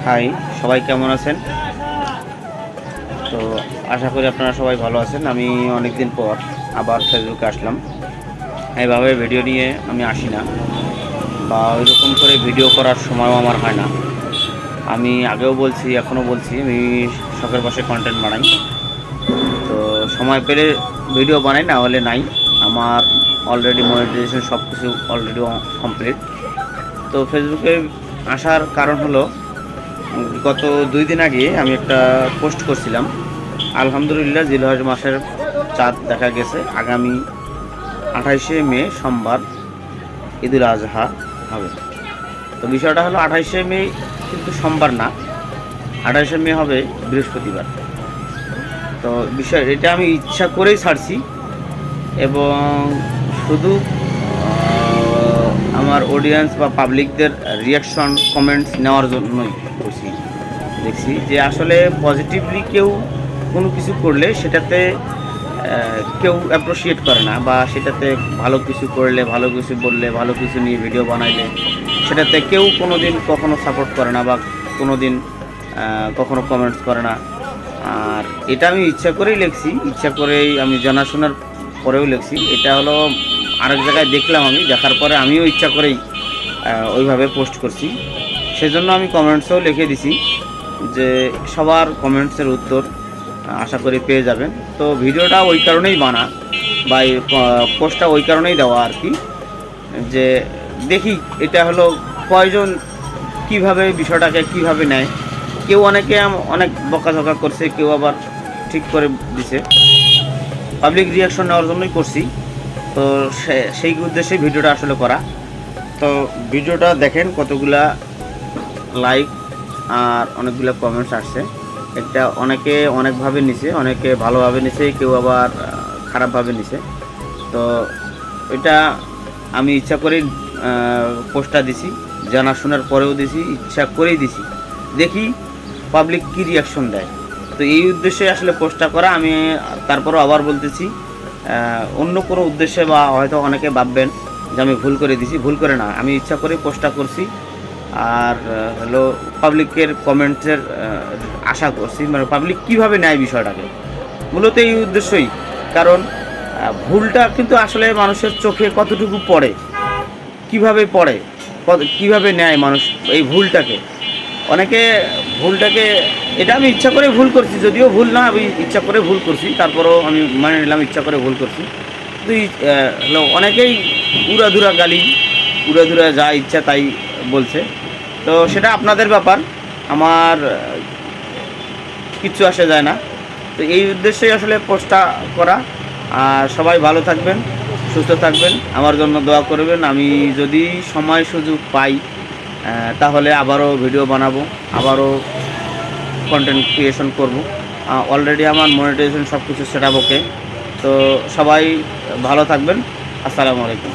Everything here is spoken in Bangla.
হাই, সবাই কেমন আছেন? তো আশা করি আপনারা সবাই ভালো আছেন। আমি অনেক দিন পর আবার ফেসবুকে আসলাম। এইভাবে ভিডিও নিয়ে আমি আসি না, বা ওইরকম করে ভিডিও করার সময়ও আমার হয় না। আমি আগেও বলছি, এখনও বলছি, আমি শখের বশে কন্টেন্ট বানাই। তো সময় পেলে ভিডিও বানাই, না হলে নাই। আমার অলরেডি মনিটাইজেশন সব কিছু অলরেডি কমপ্লিট। তো ফেসবুকে আসার কারণ হলো, গত 2 দিন আগে আমি একটা পোস্ট করছিলাম। আলহামদুলিল্লাহ, জিলহজ মাসের চাঁদ দেখা গেছে। আগামী 28শে মে সোমবার ঈদুল আজহা হবে। তো বিষয়টা হলো, 28শে মে কিন্তু সোমবার না, 28শে মে হবে বৃহস্পতিবার। তো এটা আমি ইচ্ছা করেই ছাড়ছি, এবং শুধু আমার অডিয়েন্স বা পাবলিকদের রিয়াকশন কমেন্টস নেওয়ার জন্যই দেখছি যে আসলে পজিটিভলি কেউ কোনো কিছু করলে সেটাতে কেউ অ্যাপ্রিসিয়েট করে না, বা সেটাতে ভালো কিছু করলে, ভালো কিছু বললে, ভালো কিছু নিয়ে ভিডিও বানাইলে সেটাতে কেউ কোনো দিন কখনো সাপোর্ট করে না, বা কোনো দিন কখনো কমেন্টস করে না। আর এটা আমি ইচ্ছা করেই লিখছি, ইচ্ছা করেই আমি জানাশোনার পরেও লিখছি। এটা হলো আরেক জায়গায় দেখলাম, আমি দেখার পরে আমিও ইচ্ছা করেই ওইভাবে পোস্ট করছি। সেজন্য আমি কমেন্টসও লিখে দিছি যে সবার কমেন্টসের উত্তর আশা করি পেয়ে যাবেন। তো ভিডিওটা ওই কারণেই বানা, বা এই পোস্টটা ওই কারণেই দেওয়া আর কি, যে দেখি এটা হলো কয়জন কিভাবে বিষয়টাকে কিভাবে নেয়। কেউ অনেকে অনেক বকাঝকা করছে, কেউ আবার ঠিক করে দিছে। পাবলিক রিয়াকশন নেওয়ার জন্যই করছি। তো সেই উদ্দেশ্যে ভিডিওটা আসলে করা। তো ভিডিওটা দেখেন, কতগুলা লাইক আর অনেকগুলো কমেন্টস আসছে। একটা অনেকে অনেকভাবে নিছে, অনেকে ভালোভাবে নিছে, কেউ আবার খারাপভাবে নিছে। তো এটা আমি ইচ্ছা করেই পোস্টটা দিছি, জানাশোনার পরেও দিছি, ইচ্ছা করেই দিছি, দেখি পাবলিক কী রিয়াকশন দেয়। তো এই উদ্দেশ্যে আসলে পোস্টটা করা। আমি তারপরও আবার বলতেছি, অন্য কোনো উদ্দেশ্যে, বা হয়তো অনেকে ভাববেন যে আমি ভুল করে দিছি, ভুল করে না, আমি ইচ্ছা করে পোস্টটা করছি। আর হলো পাবলিকের কমেন্টসের আশা করছি, মানে পাবলিক কীভাবে নেয় বিষয়টাকে, মূলত এই উদ্দেশ্যই। কারণ ভুলটা কিন্তু আসলে মানুষের চোখে কতটুকু পড়ে, কিভাবে পড়ে, কীভাবে নেয় মানুষ এই ভুলটাকে। অনেকে ভুলটাকে, এটা আমি ইচ্ছা করে ভুল করছি, যদিও ভুল না, আমি ইচ্ছা করে ভুল করছি, তারপরেও আমি মানে নিলাম ইচ্ছা করে ভুল করছি। তো হলো অনেকেই উড়াধুরা গালি, উড়াধুরা যা ইচ্ছা তাই বলছে। তো সেটা আপনাদের ব্যাপার, আমার কিচ্ছু আসে যায় না। তো এই উদ্দেশ্যেই আসলে পোস্টটা করা। আর সবাই ভালো থাকবেন, সুস্থ থাকবেন, আমার জন্য দোয়া করবেন। আমি যদি সময় সুযোগ পাই তাহলে আবারও ভিডিও বানাবো, আবারও কন্টেন্ট ক্রিয়েশন করব। অলরেডি আমার মনিটাইজেশন সব কিছু সেট আপ ওকে। তো সবাই ভালো থাকবেন। আসসালামু আলাইকুম।